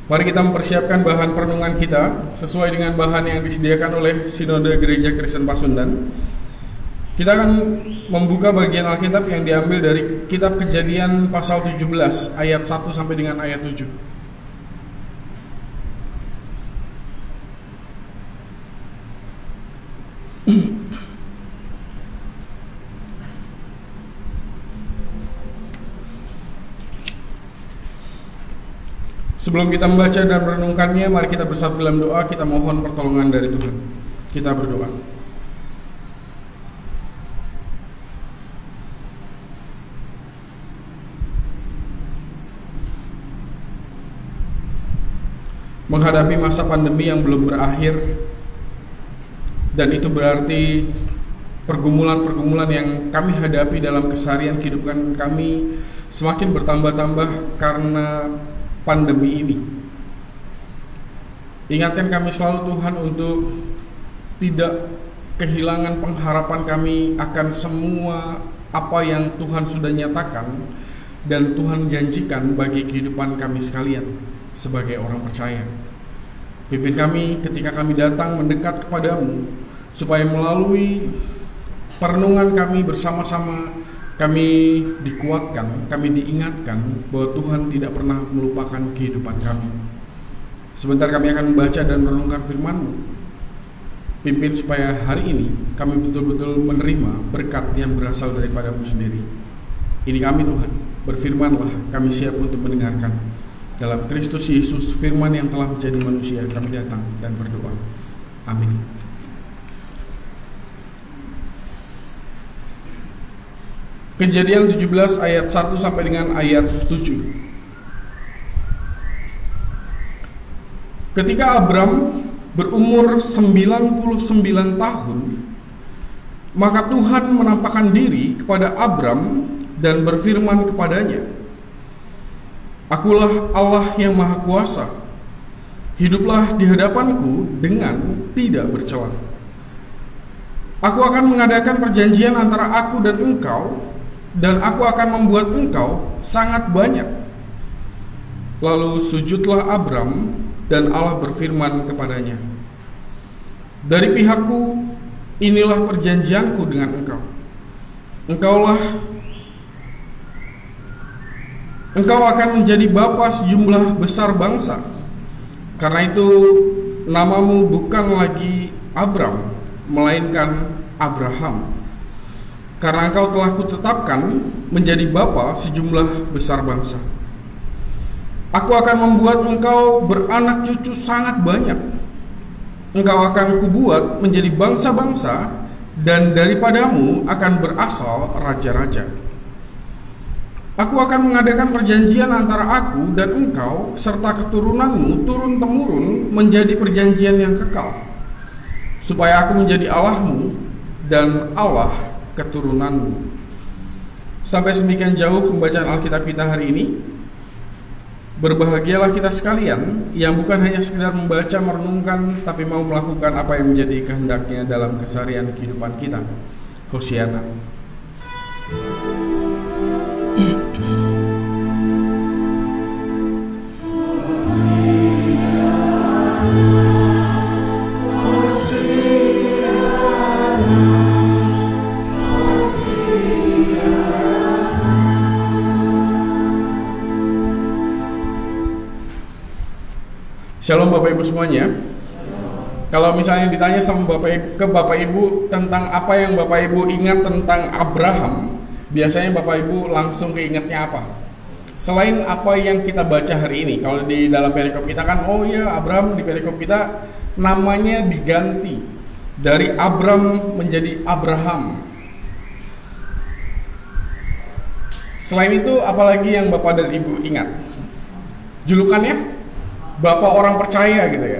Mari kita mempersiapkan bahan perenungan kita sesuai dengan bahan yang disediakan oleh Sinode Gereja Kristen Pasundan. Kita akan membuka bagian Alkitab yang diambil dari Kitab Kejadian pasal 17 ayat 1 sampai dengan ayat 7. Sebelum kita membaca dan merenungkannya, mari kita bersatu dalam doa. Kita mohon pertolongan dari Tuhan. Kita berdoa. Menghadapi masa pandemi yang belum berakhir, dan itu berarti pergumulan-pergumulan yang kami hadapi dalam keseharian kehidupan kami semakin bertambah-tambah karena pandemi ini. Ingatkan kami selalu Tuhan untuk tidak kehilangan pengharapan kami akan semua apa yang Tuhan sudah nyatakan dan Tuhan janjikan bagi kehidupan kami sekalian sebagai orang percaya. Pimpin kami ketika kami datang mendekat kepadamu, supaya melalui perenungan kami bersama-sama kami dikuatkan, kami diingatkan bahwa Tuhan tidak pernah melupakan kehidupan kami. Sebentar kami akan membaca dan merenungkan firman-Mu. Pimpin supaya hari ini kami betul-betul menerima berkat yang berasal daripada-Mu sendiri. Ini kami Tuhan, berfirmanlah, kami siap untuk mendengarkan. Dalam Kristus Yesus, firman yang telah menjadi manusia, kami datang dan berdoa. Amin. Kejadian 17 ayat 1 sampai dengan ayat 7. Ketika Abram berumur 99 tahun, maka Tuhan menampakkan diri kepada Abram dan berfirman kepadanya, "Akulah Allah yang Maha Kuasa. Hiduplah di hadapanku dengan tidak bercela. Aku akan mengadakan perjanjian antara aku dan engkau, dan aku akan membuat engkau sangat banyak." Lalu sujudlah Abram, dan Allah berfirman kepadanya, "Dari pihakku, inilah perjanjianku dengan engkau. Engkau akan menjadi bapa sejumlah besar bangsa. Karena itu namamu bukan lagi Abram, melainkan Abraham. Karena engkau telah kutetapkan menjadi bapa sejumlah besar bangsa. Aku akan membuat engkau beranak cucu sangat banyak. Engkau akan kubuat menjadi bangsa-bangsa, dan daripadamu akan berasal raja-raja. Aku akan mengadakan perjanjian antara aku dan engkau serta keturunanmu turun-temurun menjadi perjanjian yang kekal, supaya aku menjadi Allahmu dan Allah keturunanmu." Sampai sedemikian jauh pembacaan Alkitab kita hari ini. Berbahagialah kita sekalian yang bukan hanya sekedar membaca, merenungkan, tapi mau melakukan apa yang menjadi kehendaknya dalam keseharian kehidupan kita. Hosiana. Shalom Bapak Ibu semuanya. Kalau misalnya ditanya sama Bapak Ibu tentang apa yang Bapak Ibu ingat tentang Abraham, biasanya Bapak Ibu langsung keingetnya apa? Selain apa yang kita baca hari ini, kalau di dalam perikop kita kan, oh ya, Abraham di perikop kita namanya diganti dari Abram menjadi Abraham. Selain itu, apalagi yang Bapak dan Ibu ingat? Julukannya? Bapak orang percaya gitu ya.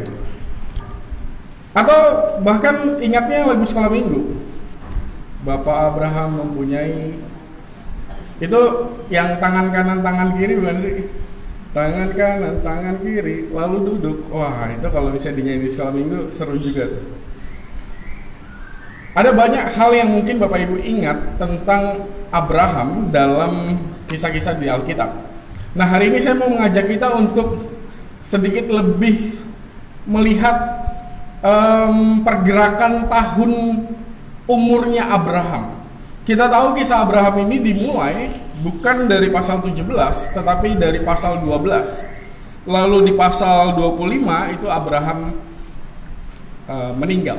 Atau bahkan ingatnya lagu sekolah minggu, Bapak Abraham mempunyai, itu yang tangan kanan tangan kiri bukan sih? Tangan kanan tangan kiri lalu duduk. Wah, itu kalau bisa dinyanyi di sekolah minggu seru juga. Ada banyak hal yang mungkin Bapak Ibu ingat tentang Abraham dalam kisah-kisah di Alkitab. Nah, hari ini saya mau mengajak kita untuk sedikit lebih melihat pergerakan tahun umurnya Abraham. Kita tahu kisah Abraham ini dimulai bukan dari pasal 17, tetapi dari pasal 12. Lalu di pasal 25 itu Abraham meninggal.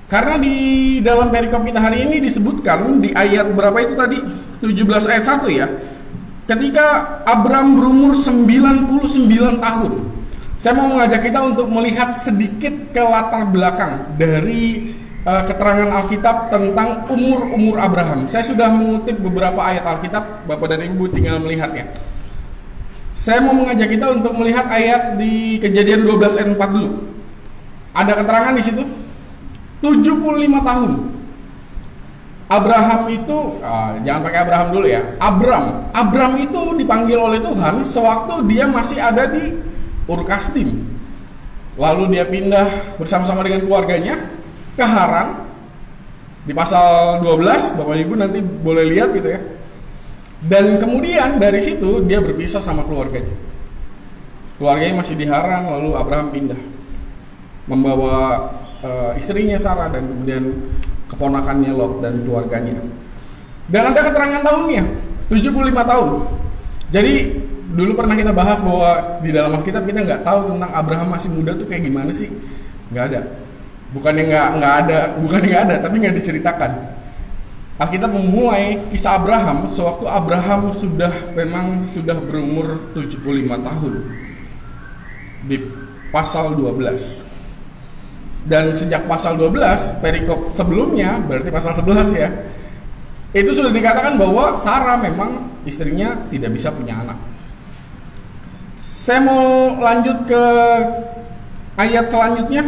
Karena di dalam perikop kita hari ini disebutkan di ayat berapa itu tadi? 17 ayat 1 ya. Ketika Abraham berumur 99 tahun. Saya mau mengajak kita untuk melihat sedikit ke latar belakang dari keterangan Alkitab tentang umur Abraham. Saya sudah mengutip beberapa ayat Alkitab, Bapak dan Ibu tinggal melihatnya. Saya mau mengajak kita untuk melihat ayat di Kejadian 12 ayat 4 dulu. Ada keterangan di situ 75 tahun. Abraham itu jangan pakai Abraham dulu ya. Abram itu dipanggil oleh Tuhan sewaktu dia masih ada di Ur Kasdim. Lalu dia pindah bersama-sama dengan keluarganya ke Haran. Di pasal 12, Bapak Ibu nanti boleh lihat gitu ya. Dan kemudian dari situ dia berpisah sama keluarganya. Keluarganya masih di Haran, lalu Abraham pindah membawa istrinya Sarah dan kemudian keponakannya Lot dan keluarganya. Dan ada keterangan tahunnya 75 tahun. Jadi dulu pernah kita bahas bahwa di dalam Alkitab kita nggak tahu tentang Abraham masih muda tuh kayak gimana sih. Nggak ada. Bukannya nggak ada, tapi nggak diceritakan. Alkitab memulai kisah Abraham sewaktu Abraham sudah berumur 75 tahun di pasal 12. Dan sejak pasal 12, perikop sebelumnya, berarti pasal 11 ya, itu sudah dikatakan bahwa Sarah memang istrinya tidak bisa punya anak. Saya mau lanjut ke ayat selanjutnya,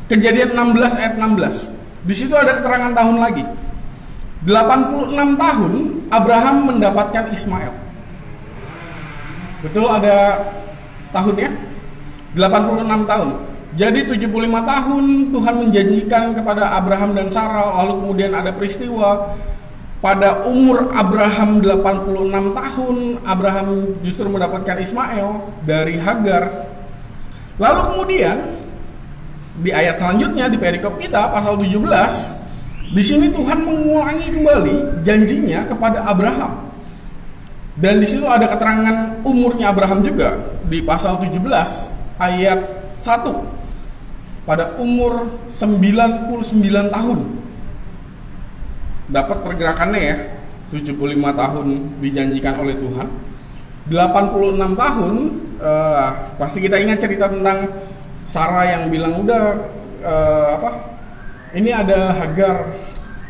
Kejadian 16 ayat 16. Di situ ada keterangan tahun lagi. 86 tahun Abraham mendapatkan Ismail. Betul ada tahunnya? 86 tahun. Jadi 75 tahun Tuhan menjanjikan kepada Abraham dan Sarah, lalu kemudian ada peristiwa pada umur Abraham 86 tahun, Abraham justru mendapatkan Ismail dari Hagar. Lalu kemudian di ayat selanjutnya di perikop kita pasal 17, di sini Tuhan mengulangi kembali janjinya kepada Abraham. Dan di situ ada keterangan umurnya Abraham juga di pasal 17 ayat 1. Pada umur 99 tahun dapat pergerakannya ya. 75 tahun dijanjikan oleh Tuhan, 86 tahun pasti kita ingat cerita tentang Sarah yang bilang udah ini ada Hagar,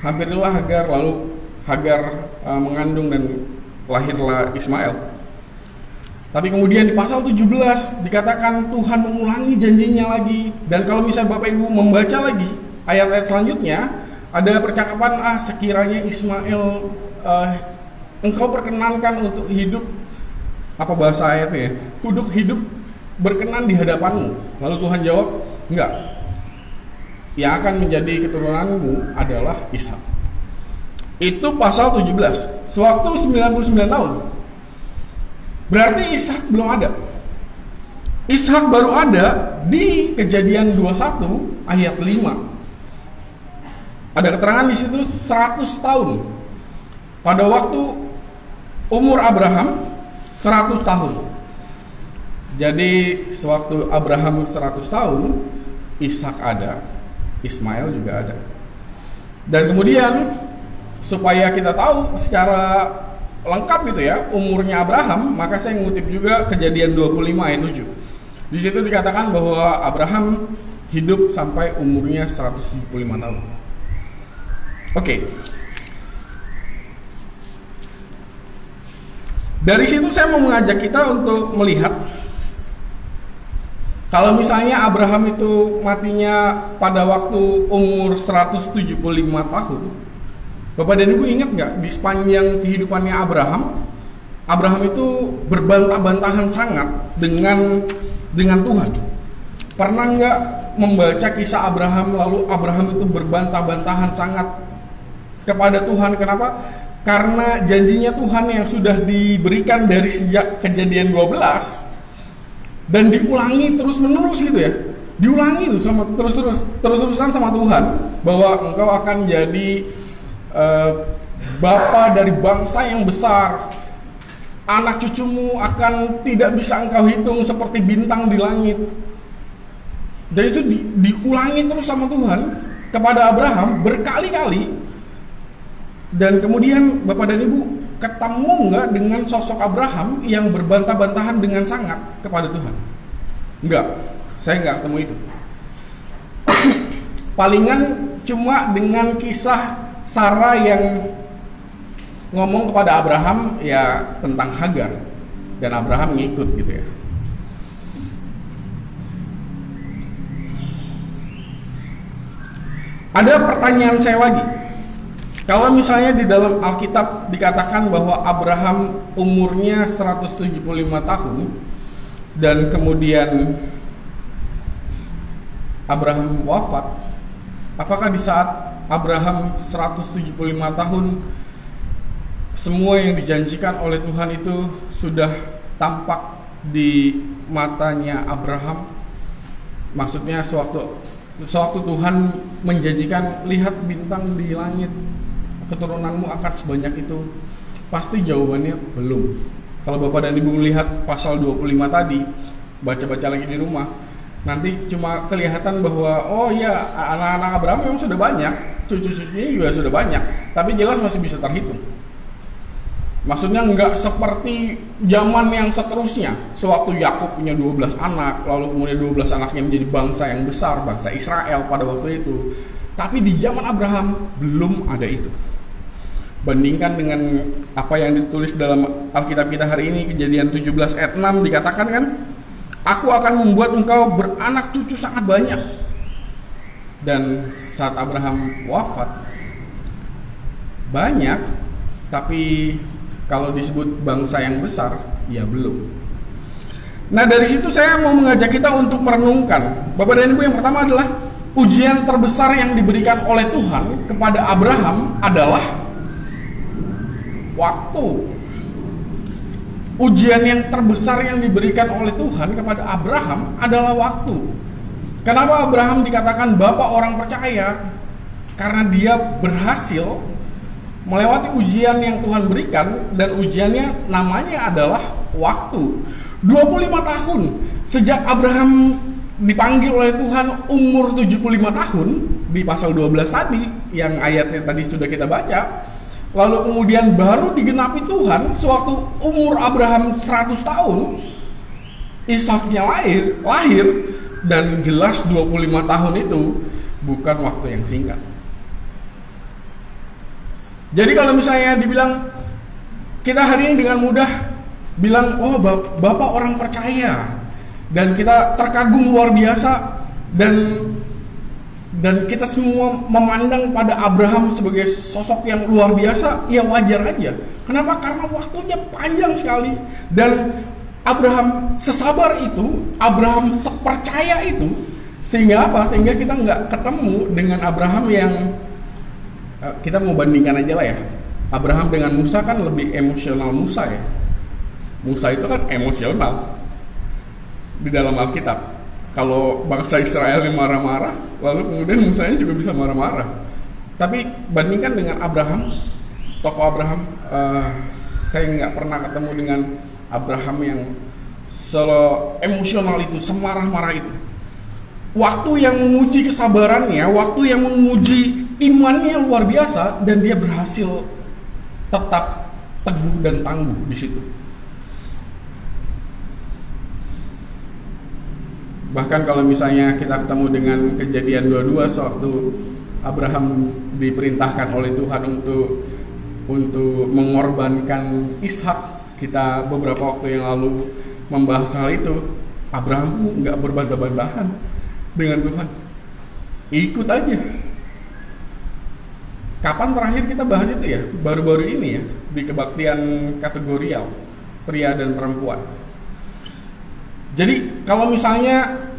hampirilah Hagar, lalu Hagar mengandung dan lahirlah Ismail. Tapi kemudian di pasal 17 dikatakan Tuhan mengulangi janjinya lagi. Dan kalau misalnya Bapak Ibu membaca lagi ayat-ayat selanjutnya, ada percakapan sekiranya Ismail engkau perkenankan untuk hidup, apa bahasa ayatnya ya, hidup berkenan di hadapanmu. Lalu Tuhan jawab, enggak, yang akan menjadi keturunanmu adalah Ishak. Itu pasal 17, sewaktu 99 tahun. Berarti Ishak belum ada. Ishak baru ada di Kejadian 21 ayat 5. Ada keterangan di situ 100 tahun. Pada waktu umur Abraham 100 tahun. Jadi sewaktu Abraham 100 tahun, Ishak ada, Ismail juga ada. Dan kemudian supaya kita tahu secara lengkap gitu ya umurnya Abraham, maka saya ngutip juga Kejadian 25 ayat 7. Di situ dikatakan bahwa Abraham hidup sampai umurnya 175 tahun. Oke. Dari situ saya mau mengajak kita untuk melihat kalau misalnya Abraham itu matinya pada waktu umur 175 tahun. Bapak dan Ibu ingat nggak di sepanjang kehidupannya Abraham itu berbantah-bantahan sangat dengan Tuhan. Pernah nggak membaca kisah Abraham lalu Abraham itu berbantah-bantahan sangat kepada Tuhan? Kenapa? Karena janjinya Tuhan yang sudah diberikan dari sejak Kejadian 12 dan diulangi terus-menerus gitu ya. Diulangi tuh sama terus-terusan sama Tuhan bahwa engkau akan jadi bapa dari bangsa yang besar. Anak cucumu akan tidak bisa engkau hitung seperti bintang di langit. Dan itu diulangi terus sama Tuhan kepada Abraham berkali-kali. Dan kemudian Bapak dan Ibu, ketemu nggak dengan sosok Abraham yang berbantah-bantahan dengan sangat kepada Tuhan? Enggak, saya nggak ketemu itu. Palingan cuma dengan kisah Sarah yang ngomong kepada Abraham ya tentang Hagar, dan Abraham ngikut gitu ya. Ada pertanyaan saya lagi. Kalau misalnya di dalam Alkitab dikatakan bahwa Abraham umurnya 175 tahun dan kemudian Abraham wafat, apakah di saat Abraham 175 tahun semua yang dijanjikan oleh Tuhan itu sudah tampak di matanya Abraham? Maksudnya sewaktu Tuhan menjanjikan, lihat bintang di langit, keturunanmu akan sebanyak itu, pasti jawabannya belum. Kalau Bapak dan Ibu melihat pasal 25 tadi, baca-baca lagi di rumah, nanti cuma kelihatan bahwa oh ya, anak-anak Abraham memang sudah banyak, cucu-cucunya juga sudah banyak, tapi jelas masih bisa terhitung. Maksudnya nggak seperti zaman yang seterusnya, sewaktu Yakub punya 12 anak, lalu kemudian 12 anaknya menjadi bangsa yang besar, bangsa Israel pada waktu itu. Tapi di zaman Abraham belum ada itu. Bandingkan dengan apa yang ditulis dalam Alkitab kita hari ini, Kejadian 17 ayat 6 dikatakan kan, aku akan membuat engkau beranak cucu sangat banyak. Dan saat Abraham wafat, banyak, tapi kalau disebut bangsa yang besar, ya belum. Nah, dari situ saya mau mengajak kita untuk merenungkan. Bapak dan Ibu, yang pertama adalah ujian terbesar yang diberikan oleh Tuhan kepada Abraham adalah waktu. Ujian yang terbesar yang diberikan oleh Tuhan kepada Abraham adalah waktu. Kenapa Abraham dikatakan bapak orang percaya? Karena dia berhasil melewati ujian yang Tuhan berikan, dan ujiannya namanya adalah waktu. 25 tahun sejak Abraham dipanggil oleh Tuhan umur 75 tahun di pasal 12 tadi yang ayatnya tadi sudah kita baca. Lalu kemudian baru digenapi Tuhan sewaktu umur Abraham 100 tahun Ishaknya lahir, dan jelas 25 tahun itu bukan waktu yang singkat. Jadi kalau misalnya dibilang, kita hari ini dengan mudah bilang, oh bapak orang percaya, dan kita terkagum luar biasa, dan kita semua memandang pada Abraham sebagai sosok yang luar biasa, ya wajar aja. Kenapa? Karena waktunya panjang sekali, dan Abraham sesabar itu, Abraham sepercaya itu, sehingga apa? Sehingga kita nggak ketemu dengan Abraham yang kita mau bandingkan aja lah ya. Abraham dengan Musa kan lebih emosional Musa ya. Musa itu kan emosional di dalam Alkitab. Kalau bangsa Israel yang marah-marah, lalu kemudian Musanya juga bisa marah-marah. Tapi bandingkan dengan Abraham, tokoh Abraham, saya nggak pernah ketemu dengan Abraham yang emosional itu, semarah-marah itu. Waktu yang menguji kesabarannya, waktu yang menguji imannya luar biasa, dan dia berhasil tetap teguh dan tangguh di situ. Bahkan kalau misalnya kita ketemu dengan Kejadian 22 sewaktu Abraham diperintahkan oleh Tuhan untuk mengorbankan Ishak, kita beberapa waktu yang lalu membahas hal itu. Abraham pun nggak berbantah-bantahan dengan Tuhan, ikut aja. Kapan terakhir kita bahas itu ya? Baru-baru ini ya, di kebaktian kategorial pria dan perempuan. Jadi kalau misalnya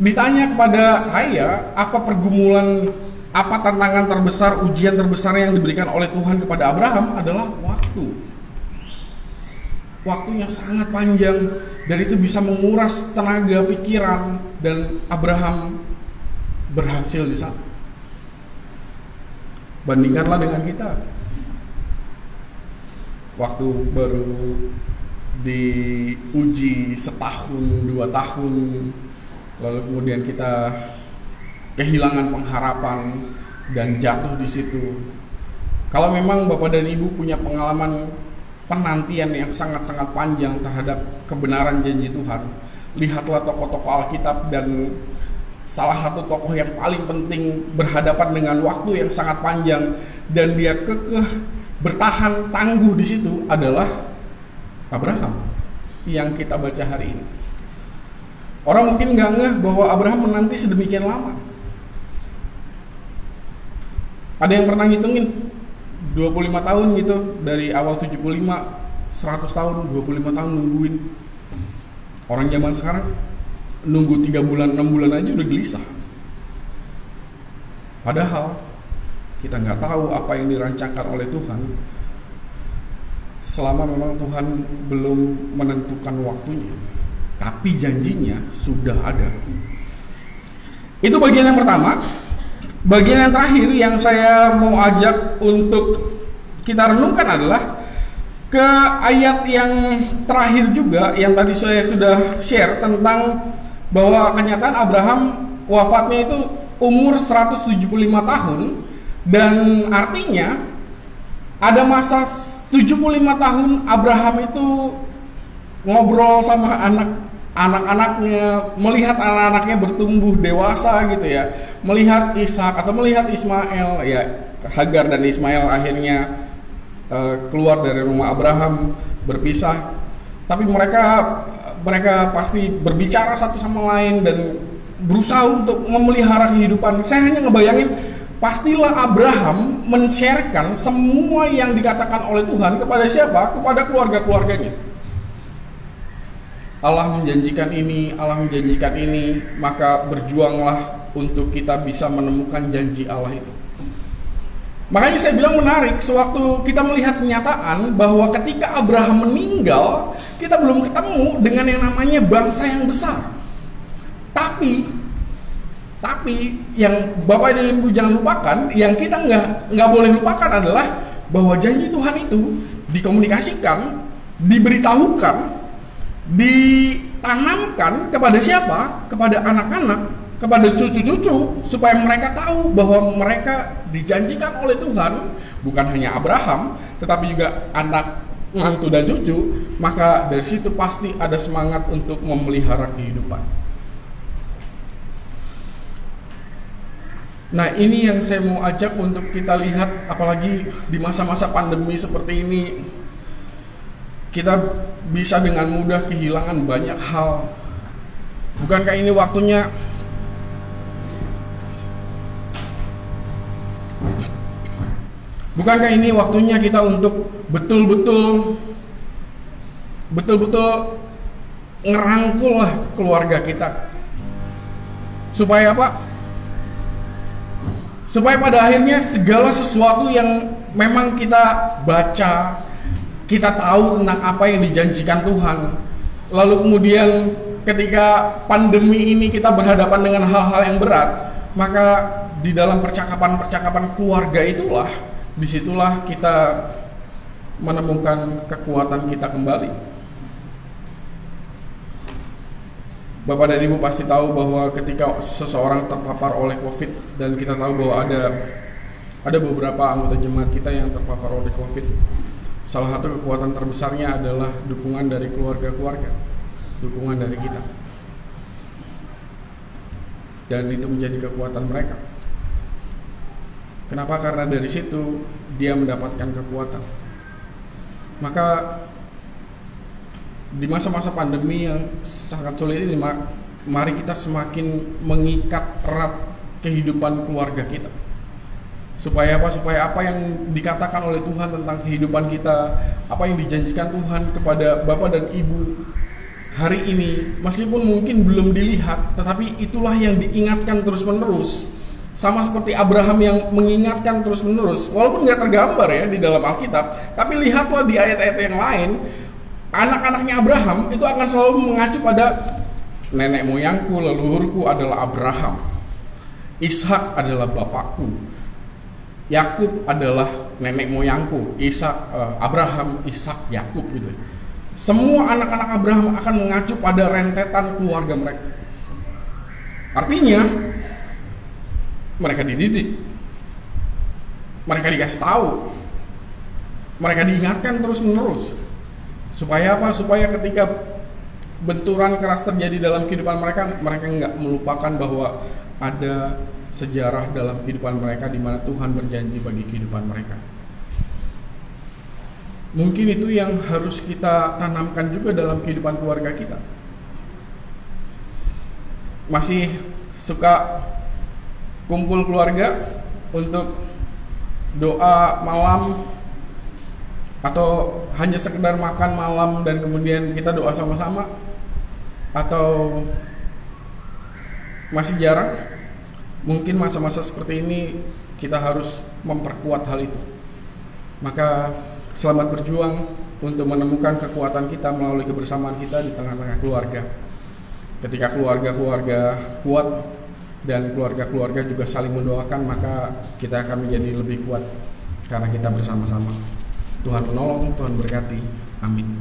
ditanya kepada saya, apa pergumulan, apa tantangan terbesar, ujian terbesar yang diberikan oleh Tuhan kepada Abraham, adalah waktu. waktunya sangat panjang, dan itu bisa menguras tenaga pikiran, dan Abraham berhasil di sana. Bandingkanlah dengan kita, waktu baru diuji setahun, 2 tahun, lalu kemudian kita kehilangan pengharapan dan jatuh di situ. Kalau memang Bapak dan Ibu punya pengalaman penantian yang sangat-sangat panjang terhadap kebenaran janji Tuhan, lihatlah tokoh-tokoh Alkitab, dan salah satu tokoh yang paling penting berhadapan dengan waktu yang sangat panjang dan dia kekeh bertahan tangguh di situ adalah Abraham yang kita baca hari ini. Orang mungkin nggak ngeh bahwa Abraham menanti sedemikian lama. Ada yang pernah ngitungin 25 tahun gitu, dari awal 75, 100 tahun, 25 tahun nungguin. Orang zaman sekarang nunggu 3 bulan, 6 bulan aja udah gelisah. Padahal kita nggak tahu apa yang dirancangkan oleh Tuhan selama memang Tuhan belum menentukan waktunya. Tapi janjinya sudah ada. Itu bagian yang pertama. Bagian yang terakhir yang saya mau ajak untuk kita renungkan adalah ke ayat yang terakhir juga, yang tadi saya sudah share tentang bahwa kenyataan Abraham wafatnya itu umur 175 tahun, dan artinya ada masa 75 tahun Abraham itu ngobrol sama anak-anaknya, melihat anak-anaknya bertumbuh dewasa gitu ya, melihat Ishak atau melihat Ismail, ya Hagar dan Ismail akhirnya keluar dari rumah Abraham, berpisah. Tapi mereka pasti berbicara satu sama lain dan berusaha untuk memelihara kehidupan. Saya hanya ngebayangin, pastilah Abraham men-sharekan semua yang dikatakan oleh Tuhan kepada siapa? Kepada keluarga-keluarganya. Allah menjanjikan ini, Allah menjanjikan ini, maka berjuanglah untuk kita bisa menemukan janji Allah itu. Makanya saya bilang menarik, sewaktu kita melihat kenyataan bahwa ketika Abraham meninggal, kita belum ketemu dengan yang namanya bangsa yang besar. Tapi yang Bapak dan Ibu jangan lupakan, yang kita nggak boleh lupakan adalah bahwa janji Tuhan itu dikomunikasikan, diberitahukan, ditanamkan kepada siapa? Kepada anak-anak, kepada cucu-cucu, supaya mereka tahu bahwa mereka dijanjikan oleh Tuhan, bukan hanya Abraham, tetapi juga anak, mantu dan cucu. Maka dari situ pasti ada semangat untuk memelihara kehidupan. Nah, ini yang saya mau ajak untuk kita lihat, apalagi di masa-masa pandemi seperti ini. Kita bisa dengan mudah kehilangan banyak hal. Bukankah ini waktunya kita untuk betul-betul ngerangkul lah keluarga kita. Supaya apa? Supaya pada akhirnya segala sesuatu yang memang kita baca, kita tahu tentang apa yang dijanjikan Tuhan. Lalu kemudian ketika pandemi ini kita berhadapan dengan hal-hal yang berat, maka di dalam percakapan-percakapan keluarga itulah, disitulah kita menemukan kekuatan kita kembali. Bapak dan Ibu pasti tahu bahwa ketika seseorang terpapar oleh COVID, dan kita tahu bahwa ada beberapa anggota jemaat kita yang terpapar oleh COVID, salah satu kekuatan terbesarnya adalah dukungan dari keluarga-keluarga, dukungan dari kita, dan itu menjadi kekuatan mereka. Kenapa? Karena dari situ dia mendapatkan kekuatan. Maka di masa-masa pandemi yang sangat sulit ini, mari kita semakin mengikat erat kehidupan keluarga kita. Supaya apa? Supaya apa yang dikatakan oleh Tuhan tentang kehidupan kita, apa yang dijanjikan Tuhan kepada Bapak dan Ibu hari ini, meskipun mungkin belum dilihat, tetapi itulah yang diingatkan terus-menerus. Sama seperti Abraham yang mengingatkan terus-menerus, walaupun nggak tergambar ya di dalam Alkitab, tapi lihatlah di ayat-ayat yang lain, Anak-anaknya Abraham itu akan selalu mengacu pada nenek moyangku, leluhurku adalah Abraham, Ishak adalah bapakku, Yakub adalah nenek moyangku, Abraham, Ishak, Yakub gitu. Semua anak-anak Abraham akan mengacu pada rentetan keluarga mereka. Artinya mereka dididik, mereka dikasih tahu, mereka diingatkan terus-menerus. Supaya apa? Supaya ketika benturan keras terjadi dalam kehidupan mereka, mereka nggak melupakan bahwa ada sejarah dalam kehidupan mereka di mana Tuhan berjanji bagi kehidupan mereka. Mungkin itu yang harus kita tanamkan juga dalam kehidupan keluarga kita. Masih suka kumpul keluarga untuk doa malam, atau hanya sekedar makan malam dan kemudian kita doa sama-sama, atau masih jarang? Mungkin masa-masa seperti ini kita harus memperkuat hal itu. Maka selamat berjuang untuk menemukan kekuatan kita melalui kebersamaan kita di tengah-tengah keluarga. Ketika keluarga-keluarga kuat dan keluarga-keluarga juga saling mendoakan, maka kita akan menjadi lebih kuat karena kita bersama-sama. Tuhan menolong, Tuhan berkati. Amin.